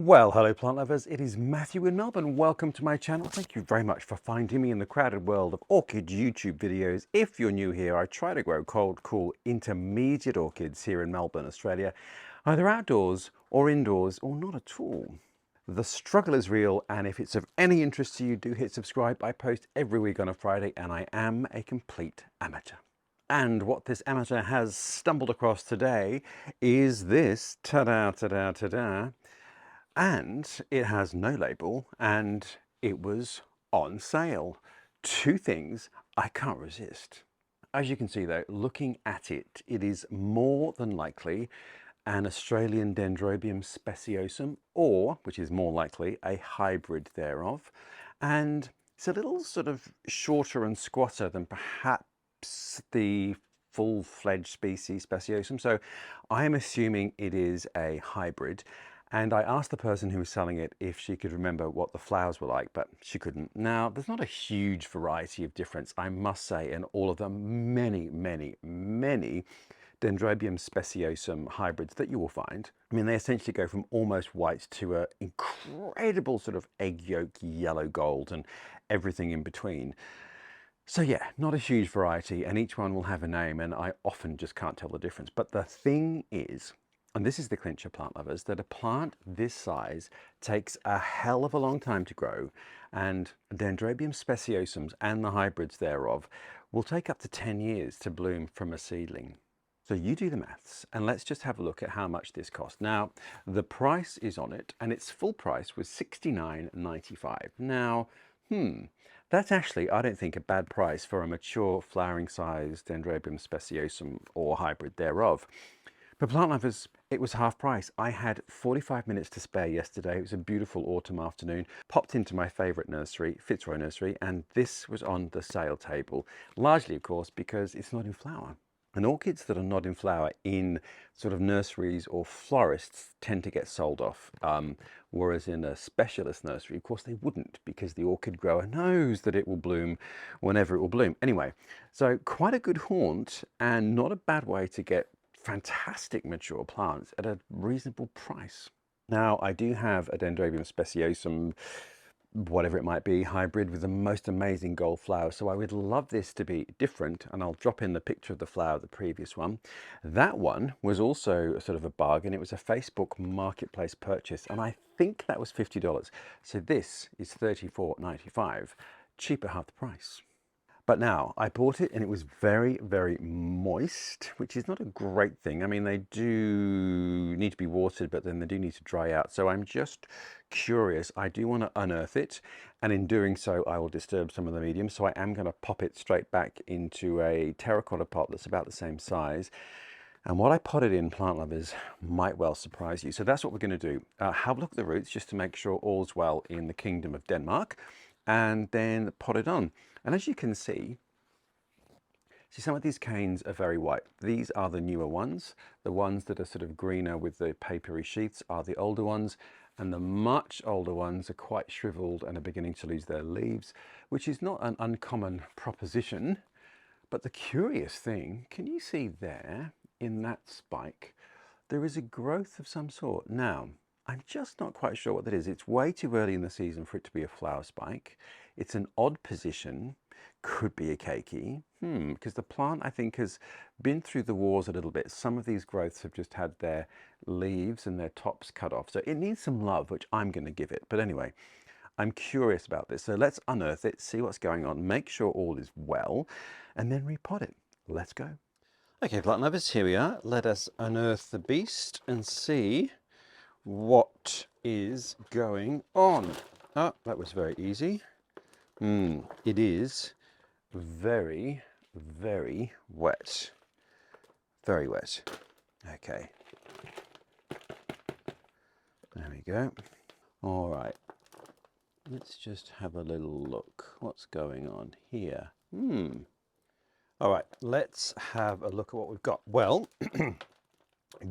Well, hello plant lovers, it is Matthew in Melbourne. Welcome to my channel. Thank you very much for finding me in the crowded world of orchid YouTube videos. If you're new here, I try to grow cold, cool, intermediate orchids here in Melbourne, Australia, either outdoors or indoors or not at all. The struggle is real, and if it's of any interest to you, do hit subscribe. I post every week on a Friday and I am a complete amateur. And what this amateur has stumbled across today is this, ta-da, ta-da, ta-da, and it has no label and it was on sale. Two things I can't resist. As you can see though, looking at it, it is more than likely an Australian Dendrobium speciosum, or, which is more likely, a hybrid thereof. And it's a little sort of shorter and squatter than perhaps the full-fledged species speciosum. So I am assuming it is a hybrid. And I asked the person who was selling it if she could remember what the flowers were like, but she couldn't. Now, there's not a huge variety of difference, I must say, in all of them. Many, many, many Dendrobium speciosum hybrids that you will find. I mean, they essentially go from almost white to an incredible sort of egg yolk yellow gold and everything in between. So yeah, not a huge variety, and each one will have a name, and I often just can't tell the difference. But the thing is, and this is the clincher, plant lovers, that a plant this size takes a hell of a long time to grow, and Dendrobium speciosums and the hybrids thereof will take up to 10 years to bloom from a seedling. So you do the maths, and let's just have a look at how much this cost. Now, the price is on it, and its full price was $69.95. Now, that's actually, I don't think, a bad price for a mature flowering size Dendrobium speciosum or hybrid thereof. For plant lovers, it was half price. I had 45 minutes to spare yesterday. It was a beautiful autumn afternoon. Popped into my favourite nursery, Fitzroy Nursery, and this was on the sale table. Largely, of course, because it's not in flower. And orchids that are not in flower in sort of nurseries or florists tend to get sold off. Whereas in a specialist nursery, of course, they wouldn't, because the orchid grower knows that it will bloom whenever it will bloom. Anyway, so quite a good haunt and not a bad way to get fantastic mature plants at a reasonable price. Now, I do have a Dendrobium speciosum, whatever it might be, hybrid with the most amazing gold flowers. So I would love this to be different, and I'll drop in the picture of the flower, the previous one. That one was also sort of a bargain. It was a Facebook marketplace purchase, and I think that was $50. So this is $34.95, cheaper half the price. But now, I bought it and it was very, very moist, which is not a great thing. I mean, they do need to be watered, but then they do need to dry out. So I'm just curious. I do want to unearth it, and in doing so, I will disturb some of the medium. So I am going to pop it straight back into a terracotta pot that's about the same size. And what I potted in, plant lovers, might well surprise you. So that's what we're going to do. Have a look at the roots just to make sure all's well in the Kingdom of Denmark, and then pot it on. And as you can see, some of these canes are very white. These are the newer ones. The ones that are sort of greener with the papery sheaths are the older ones, and the much older ones are quite shriveled and are beginning to lose their leaves, which is not an uncommon proposition. But the curious thing, can you see there in that spike, there is a growth of some sort. Now, I'm just not quite sure what that is. It's way too early in the season for it to be a flower spike. It's an odd position, could be a keiki, because the plant, I think, has been through the wars a little bit. Some of these growths have just had their leaves and their tops cut off. So it needs some love, which I'm going to give it. But anyway, I'm curious about this. So let's unearth it, see what's going on, make sure all is well, and then repot it. Let's go. Okay, plant lovers, here we are. Let us unearth the beast and see what is going on. Oh, that was very easy. It is very, very wet. Very wet. Okay. There we go. All right. Let's just have a little look. What's going on here? All right, let's have a look at what we've got. Well,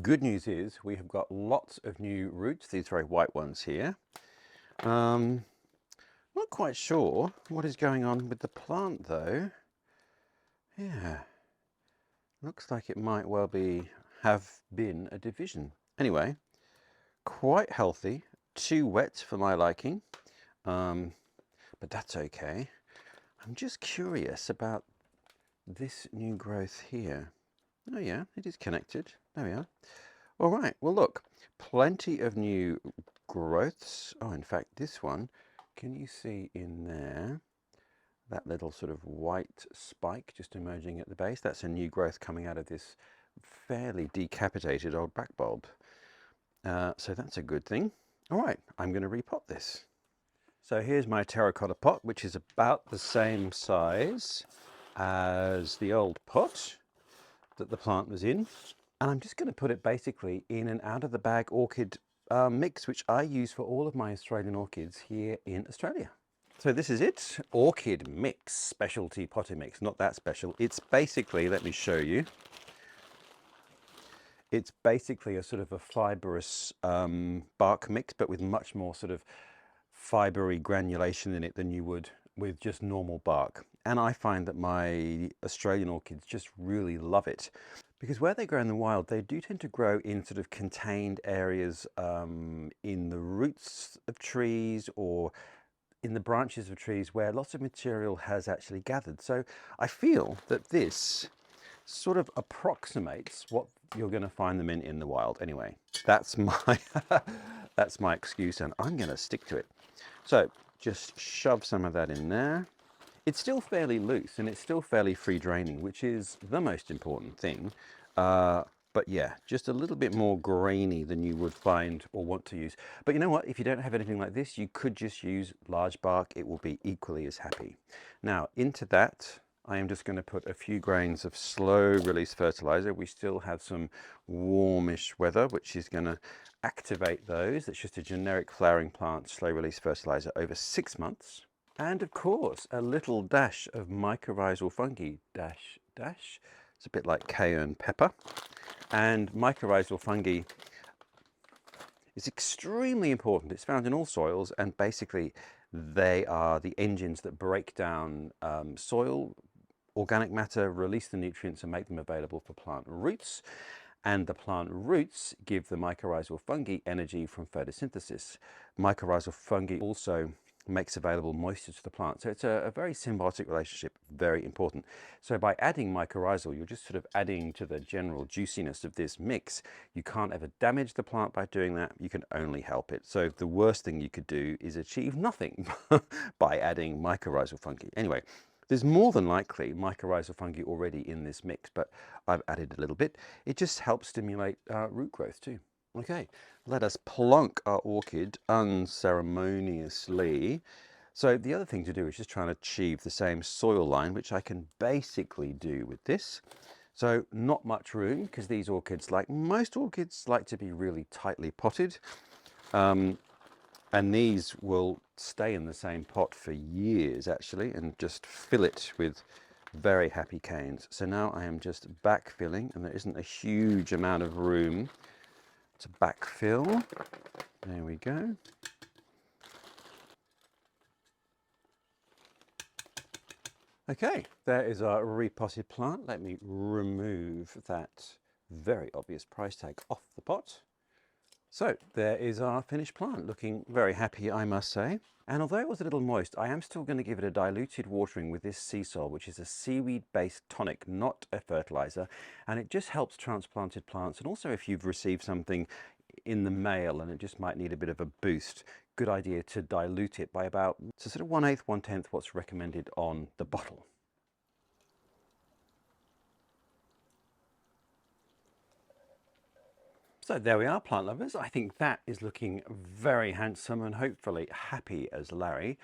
good news is we have got lots of new roots, these very white ones here. Not quite sure what is going on with the plant though. Yeah, looks like it might well have been a division. Anyway, quite healthy, too wet for my liking, but that's okay. I'm just curious about this new growth here. Oh yeah, it is connected. There we are. All right, well look, plenty of new growths. Oh, in fact, this one, can you see in there, that little sort of white spike just emerging at the base? That's a new growth coming out of this fairly decapitated old back bulb. So that's a good thing. All right, I'm going to repot this. So here's my terracotta pot, which is about the same size as the old pot that the plant was in. And I'm just going to put it basically in an out of the bag orchid mix, which I use for all of my Australian orchids here in Australia. So this is it, orchid mix, specialty potting mix, not that special. It's basically, let me show you. It's basically a sort of a fibrous bark mix, but with much more sort of fibery granulation in it than you would with just normal bark. And I find that my Australian orchids just really love it, because where they grow in the wild, they do tend to grow in sort of contained areas in the roots of trees or in the branches of trees where lots of material has actually gathered. So I feel that this sort of approximates what you're going to find them in the wild. Anyway, that's my that's my excuse, and I'm going to stick to it. So just shove some of that in there. It's still fairly loose and it's still fairly free draining, which is the most important thing. But yeah, just a little bit more grainy than you would find or want to use. But you know what? If you don't have anything like this, you could just use large bark. It will be equally as happy. Now into that, I am just going to put a few grains of slow release fertilizer. We still have some warmish weather, which is going to activate those. It's just a generic flowering plant slow release fertilizer over 6 months. And of course, a little dash of mycorrhizal fungi, dash, dash. It's a bit like cayenne pepper. And mycorrhizal fungi is extremely important. It's found in all soils, and basically they are the engines that break down soil, organic matter, release the nutrients and make them available for plant roots. And the plant roots give the mycorrhizal fungi energy from photosynthesis. Mycorrhizal fungi also makes available moisture to the plant. So it's a very symbiotic relationship, very important. So by adding mycorrhizal, you're just sort of adding to the general juiciness of this mix. You can't ever damage the plant by doing that. You can only help it. So the worst thing you could do is achieve nothing by adding mycorrhizal fungi. Anyway, there's more than likely mycorrhizal fungi already in this mix, but I've added a little bit. It just helps stimulate root growth too. Okay, let us plonk our orchid unceremoniously. So the other thing to do is just try and achieve the same soil line, which I can basically do with this. So not much room, because these orchids, like most orchids, like to be really tightly potted. And these will stay in the same pot for years, actually, and just fill it with very happy canes. So now I am just backfilling, and there isn't a huge amount of room to backfill. There we go. Okay, there is our repotted plant. Let me remove that very obvious price tag off the pot. So there is our finished plant, looking very happy, I must say. And although it was a little moist, I am still going to give it a diluted watering with this sea salt, which is a seaweed-based tonic, not a fertilizer. And it just helps transplanted plants. And also if you've received something in the mail and it just might need a bit of a boost, good idea to dilute it by about, so sort of 1/8, 1/10 what's recommended on the bottle. So there we are, plant lovers. I think that is looking very handsome and hopefully happy as Larry.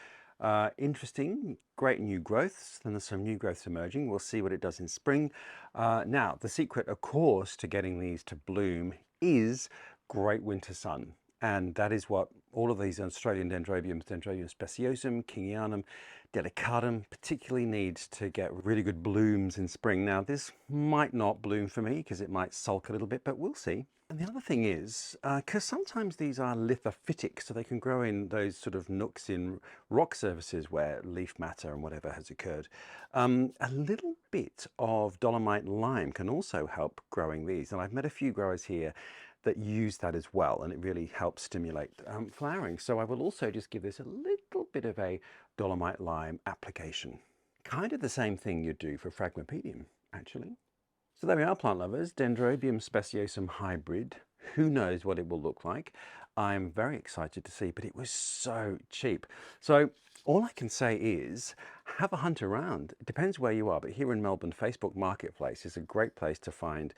Interesting, great new growths. Then there's some new growths emerging. We'll see what it does in spring. Now, the secret, of course, to getting these to bloom is great winter sun. And that is what all of these Australian dendrobiums, Dendrobium speciosum, kingianum, delicatum, particularly needs to get really good blooms in spring. Now, this might not bloom for me because it might sulk a little bit, but we'll see. And the other thing is, because sometimes these are lithophytic, so they can grow in those sort of nooks in rock surfaces where leaf matter and whatever has occurred. A little bit of dolomite lime can also help growing these. And I've met a few growers here that use that as well, and it really helps stimulate flowering. So I will also just give this a little bit of a dolomite lime application. Kind of the same thing you'd do for Phragmipedium, actually. So there we are, plant lovers, Dendrobium speciosum hybrid. Who knows what it will look like? I'm very excited to see, but it was so cheap. So all I can say is have a hunt around. It depends where you are, but here in Melbourne, Facebook Marketplace is a great place to find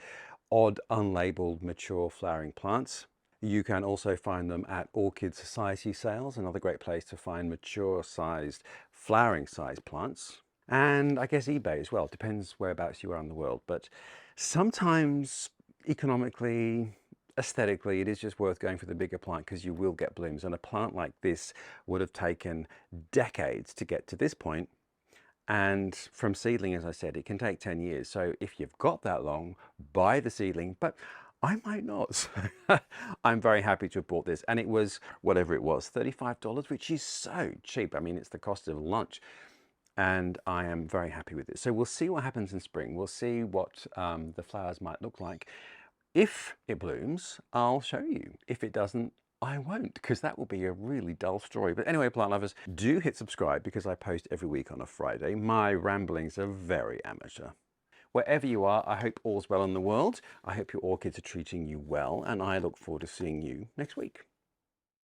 odd, unlabeled, mature flowering plants. You can also find them at Orchid Society sales, another great place to find mature sized, flowering sized plants. And I guess eBay as well, depends whereabouts you are in the world. But sometimes economically, aesthetically, it is just worth going for the bigger plant because you will get blooms. And a plant like this would have taken decades to get to this point. And from seedling, as I said, it can take 10 years. So if you've got that long, buy the seedling, but I might not. So I'm very happy to have bought this. And it was, whatever it was, $35, which is so cheap. I mean, it's the cost of lunch. And I am very happy with it. So we'll see what happens in spring. We'll see what the flowers might look like. If it blooms, I'll show you. If it doesn't, I won't, because that will be a really dull story. But anyway, plant lovers, do hit subscribe because I post every week on a Friday. My ramblings are very amateur. Wherever you are, I hope all's well in the world. I hope your orchids are treating you well, and I look forward to seeing you next week.